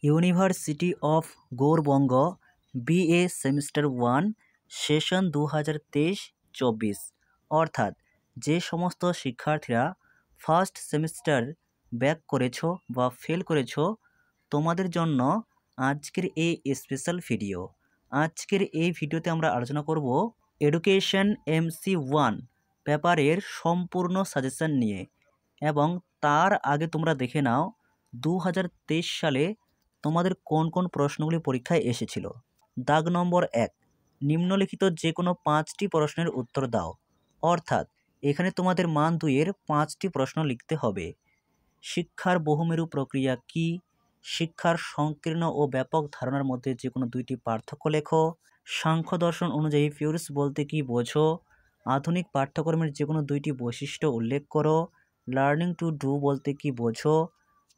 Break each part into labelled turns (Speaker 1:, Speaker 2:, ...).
Speaker 1: University of Gour Banga BA semester 1 session 2023-24 অর্থাৎ যে সমস্ত শিক্ষার্থীরা ফার্স্ট সেমিস্টার ব্যাক করেছো বা ফেল করেছো তোমাদের জন্য আজকের এই স্পেশাল ভিডিও। আজকের এই ভিডিওতে আমরা আলোচনা করব এডুকেশন MC1 পেপারের সম্পূর্ণ সাজেশন নিয়ে, এবং তার আগে তোমরা দেখে নাও 2023 সালে তোমাদের কোন কোন প্রশ্নগুলি পরীক্ষায় এসেছিল। দাগ নম্বর 1, নিম্নলিখিত যে কোনো 5টি প্রশ্নের উত্তর দাও। অর্থাৎ এখানে তোমাদের মান 2-এর 5টি প্রশ্ন লিখতে হবে। শিক্ষার বহুমেরু প্রক্রিয়া কি? শিক্ষার সংকীর্ণ ও ব্যাপক ধারণার মধ্যে যে কোনো 2টি পার্থক্য লেখো। সাংখ্য দর্শন অনুযায়ী ফিউরিস বলতে কি বোঝো? আধুনিক পাঠ্যক্রমের যে কোনো 2টি বৈশিষ্ট্য উল্লেখ করো। লার্নিং টু ডু বলতে কি বোঝো?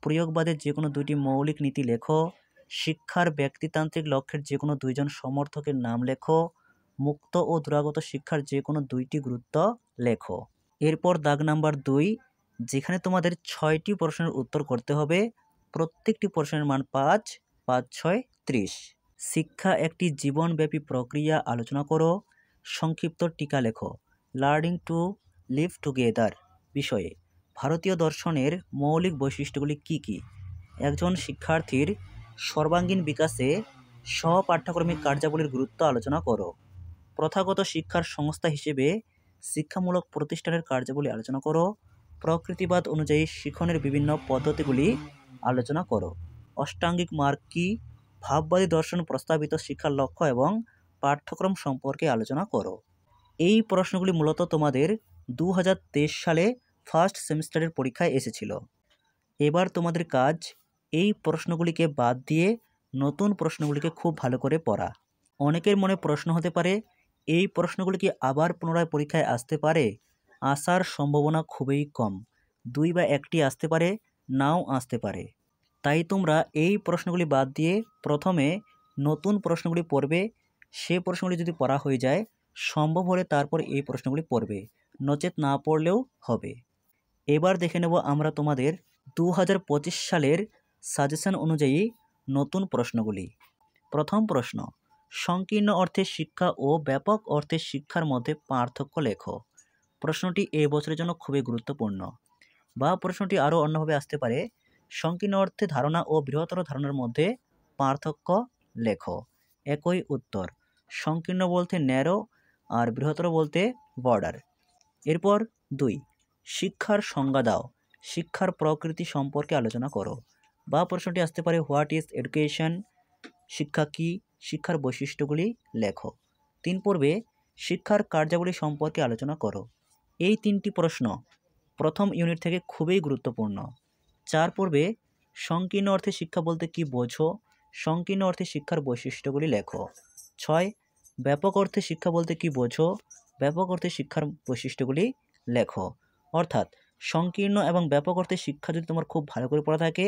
Speaker 1: প্রয়োগবাদের যে কোনো 2টি মৌলিক নীতি লেখো। শিক্ষার ব্যক্তিতান্ত্রিক লক্ষ্যের যে কোনো 2জন সমর্থকের নাম লেখো। মুক্ত ও দুরাগত শিক্ষার যে কোনো 2টি গুরুত্ব লেখো। এরপর দাগ নাম্বার 2, যেখানে তোমাদের 6টি প্রশ্নের উত্তর করতে হবে। প্রত্যেকটি প্রশ্নের মান 5, 5, 6, 30। শিক্ষা একটি জীবনব্যাপী প্রক্রিয়া আলোচনা করো। সংক্ষিপ্ত টিকা লেখো। লার্নিং টু লিভ টুগেদার বিষয়ে ভারতীয় দর্শনের মৌলিক বৈশিষ্ট্যগুলি কি কি? একজন শিক্ষার্থীর সর্বাঙ্গীন বিকাশে সহপাঠ্যক্রমিক কার্যাবলীর গুরুত্ব আলোচনা করো। প্রথাগত শিক্ষার সংস্থা হিসেবে শিক্ষামূলক প্রতিষ্ঠানের কার্যাবলী আলোচনা করো। প্রকৃতিবাদ অনুযায়ী শিক্ষণের বিভিন্ন পদ্ধতিগুলি আলোচনা করো। অষ্টাঙ্গিক মার্গ কি? ভাববাদী দর্শন প্রস্তাবিত শিক্ষার লক্ষ্য এবং পাঠ্যক্রম সম্পর্কে আলোচনা করো। এই প্রশ্নগুলি মূলত তোমাদের 2023 সালে ফার্স্ট সেমিস্টারের পরীক্ষায় এসেছিল। এবার তোমাদের কাজ এই প্রশ্নগুলিকে বাদ দিয়ে নতুন প্রশ্নগুলিকে খুব ভালো করে পড়া। অনেকের মনে প্রশ্ন হতে পারে, এই প্রশ্নগুলি কি আবার পুনরায় পরীক্ষায় আসতে পারে? আসার সম্ভাবনা খুবই কম। 2 বা 1টি আসতে পারে, নাও আসতে পারে। তাই তোমরা এই প্রশ্নগুলি বাদ দিয়ে প্রথমে নতুন প্রশ্নগুলি পড়বে। সে প্রশ্নগুলি যদি পড়া হয়ে যায়, সম্ভব হলে তারপর এই প্রশ্নগুলি পড়বে, নচেত না পড়লেও হবে। এবার দেখে নেব আমরা তোমাদের 2025 সালের সাজেশন অনুযায়ী নতুন প্রশ্নগুলি। প্রথম প্রশ্ন, সংকীর্ণ অর্থে শিক্ষা ও ব্যাপক অর্থে শিক্ষার মধ্যে পার্থক্য লেখো। প্রশ্নটি এই বছরের জন্য খুবই গুরুত্বপূর্ণ। বা প্রশ্নটি আরও অন্যভাবে আসতে পারে, সংকীর্ণ অর্থে ধারণা ও বৃহত্তর ধারণার মধ্যে পার্থক্য লেখো। একই উত্তর। সংকীর্ণ বলতে ন্যারো আর বৃহত্তর বলতে বর্ডার। এরপর 2, শিক্ষার সংজ্ঞা দাও। শিক্ষার প্রকৃতি সম্পর্কে আলোচনা করো। বা প্রশ্নটি আসতে পারে, হোয়াট ইজ এডুকেশন? শিক্ষা কি? শিক্ষার বৈশিষ্ট্যগুলি লেখো। 3 পর্বে শিক্ষার কার্যাবলী সম্পর্কে আলোচনা করো। এই 3টি প্রশ্ন প্রথম ইউনিট থেকে খুবই গুরুত্বপূর্ণ। 4 পর্বে সংকীর্ণ অর্থে শিক্ষা বলতে কি বোঝো? সংকীর্ণ অর্থে শিক্ষার বৈশিষ্ট্যগুলি লেখো। 6, ব্যাপক অর্থে শিক্ষা বলতে কি বোঝো? ব্যাপক অর্থে শিক্ষার বৈশিষ্ট্যগুলি লেখো। অর্থাৎ সংকীর্ণ এবং ব্যাপক অর্থে শিক্ষা যদি তোমার খুব ভালো করে পড়া থাকে,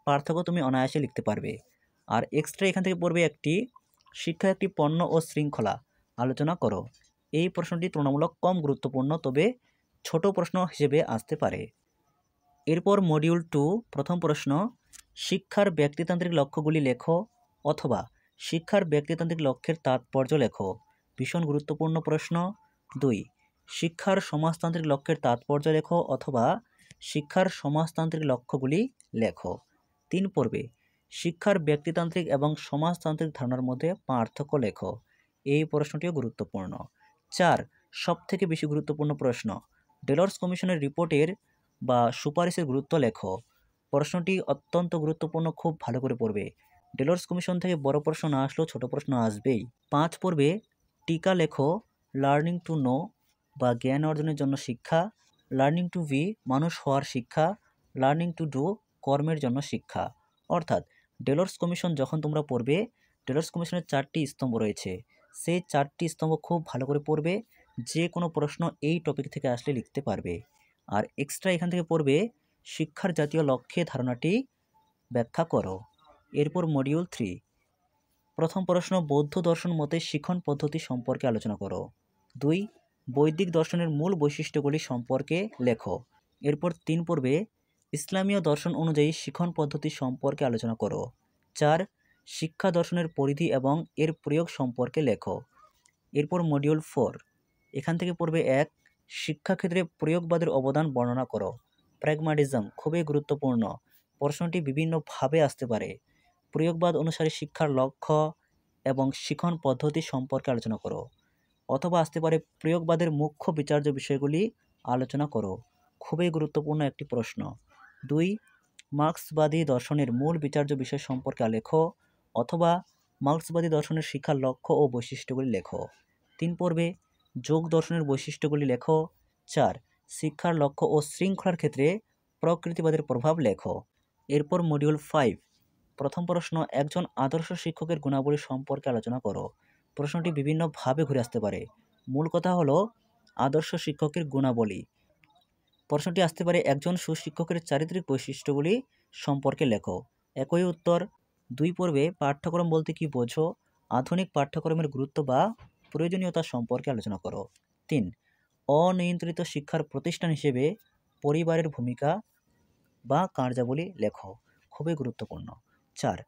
Speaker 1: পার্থক্য তুমি অনায়াসে লিখতে পারবে। আর এক্সট্রা এখান থেকে পড়বে একটি, শিক্ষা একটি পণ্য ও শৃঙ্খলা আলোচনা করো। এই প্রশ্নটি তুলনামূলক কম গুরুত্বপূর্ণ, তবে ছোট প্রশ্ন হিসেবে আসতে পারে। এরপর মডিউল 2, প্রথম প্রশ্ন, শিক্ষার ব্যক্তিতান্ত্রিক লক্ষ্যগুলি লেখো অথবা শিক্ষার ব্যক্তিতান্ত্রিক লক্ষ্যের তাৎপর্য লেখো। ভীষণ গুরুত্বপূর্ণ প্রশ্ন। 2, শিক্ষার সমাজতান্ত্রিক লক্ষ্যের তাৎপর্য লেখো অথবা শিক্ষার সমাজতান্ত্রিক লক্ষ্যগুলি লেখো। 3 পর্বে শিক্ষার ব্যক্তিতান্ত্রিক এবং সমাজতান্ত্রিক ধারণার মধ্যে পার্থক্য লেখো। এই প্রশ্নটিও গুরুত্বপূর্ণ। 4, সবথেকে বেশি গুরুত্বপূর্ণ প্রশ্ন, ডেলর্স কমিশনের রিপোর্টের বা সুপারিশের গুরুত্ব লেখো। প্রশ্নটি অত্যন্ত গুরুত্বপূর্ণ, খুব ভালো করে পড়বে। ডেলর্স কমিশন থেকে বড় প্রশ্ন না আসলেও ছোট প্রশ্ন আসবেই। 5 পর্বে টিকা লেখো। লার্নিং টু নো বা জ্ঞান অর্জনের জন্য শিক্ষা। লার্নিং টু বি মানুষ হওয়ার শিক্ষা। লার্নিং টু ডু কর্মের জন্য শিক্ষা। অর্থাৎ ডেলর্স কমিশন যখন তোমরা পড়বে, ডেলর্স কমিশনের 4টি স্তম্ভ রয়েছে, সেই 4টি স্তম্ভ খুব ভালো করে পড়বে। যে কোনো প্রশ্ন এই টপিক থেকে আসলে লিখতে পারবে। আর এক্সট্রা এখান থেকে পড়বে, শিক্ষার জাতীয় লক্ষ্যে ধারণাটি ব্যাখ্যা করো। এরপর মডিউল 3, প্রথম প্রশ্ন, বৌদ্ধ দর্শন মতে শিক্ষণ পদ্ধতি সম্পর্কে আলোচনা করো। 2, বৈদিক দর্শনের মূল বৈশিষ্ট্যগুলি সম্পর্কে লেখো। এরপর 3 পর্বে ইসলামীয় দর্শন অনুযায়ী শিক্ষণ পদ্ধতি সম্পর্কে আলোচনা করো। 4 শিক্ষা দর্শনের পরিধি এবং এর প্রয়োগ সম্পর্কে লেখো। এরপর মডিউল 4 এখান থেকে পড়বে 1 শিক্ষাক্ষেত্রে প্রয়োগবাদের অবদান বর্ণনা করো। প্র্যাগম্যাটিজম খুবই গুরুত্বপূর্ণ, প্রশ্নটি বিভিন্নভাবে আসতে পারে। প্রয়োগবাদ অনুসারে শিক্ষার লক্ষ্য এবং শিখন পদ্ধতি সম্পর্কে আলোচনা করো, অথবা আসতে পারে প্রয়োগবাদের মুখ্য বিচার্য বিষয়গুলি আলোচনা করো। খুবই গুরুত্বপূর্ণ একটি প্রশ্ন। 2 মার্ক্সবাদী দর্শনের মূল বিচার্য বিষয় সম্পর্কে লেখো, অথবা মার্ক্সবাদী দর্শনের শিক্ষার লক্ষ্য ও বৈশিষ্ট্যগুলি লেখো। 3 পর্বে যোগ দর্শনের বৈশিষ্ট্যগুলি লেখো। 4 শিক্ষার লক্ষ্য ও শৃঙ্খলার ক্ষেত্রে প্রকৃতিবাদের প্রভাব লেখো। এরপর মডিউল 5 প্রথম প্রশ্ন, একজন আদর্শ শিক্ষকের গুণাবলী সম্পর্কে আলোচনা করো। প্রশ্নটি বিভিন্নভাবে ঘুরে আসতে পারে। মূল কথা হলো আদর্শ শিক্ষকের গুণাবলী। প্রশ্নটি আসতে পারে একজন সুশিক্ষকের চারিত্রিক বৈশিষ্ট্যগুলি সম্পর্কে লেখো। একই উত্তর। 2 পর্বে পাঠ্যক্রম বলতে কি বোঝো, আধুনিক পাঠ্যক্রমের গুরুত্ব বা প্রয়োজনীয়তা সম্পর্কে আলোচনা করো। 3 অনিয়ন্ত্রিত শিক্ষার প্রতিষ্ঠান হিসেবে পরিবারের ভূমিকা বা কার্যাবলী লেখো। খুবই গুরুত্বপূর্ণ। 4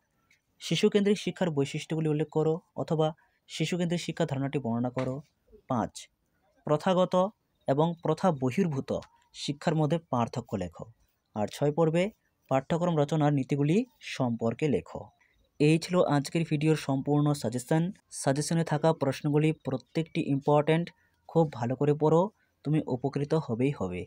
Speaker 1: শিশুকেন্দ্রিক শিক্ষার বৈশিষ্ট্যগুলি উল্লেখ করো, অথবা শিশুকেন্দ্রিক শিক্ষা ধারণাটি বর্ণনা করো। 5 প্রথাগত এবং প্রথা বহির্ভূত শিক্ষার মধ্যে পার্থক্য লেখো। আর 6 পর্বে পাঠ্যক্রম রচনার নীতিগুলি সম্পর্কে লেখো। এই ছিল আজকের ভিডিওর সম্পূর্ণ সাজেশনে থাকা প্রশ্নগুলি প্রত্যেকটি ইম্পর্ট্যান্ট। খুব ভালো করে পড়ো, তুমি উপকৃত হবেই হবে।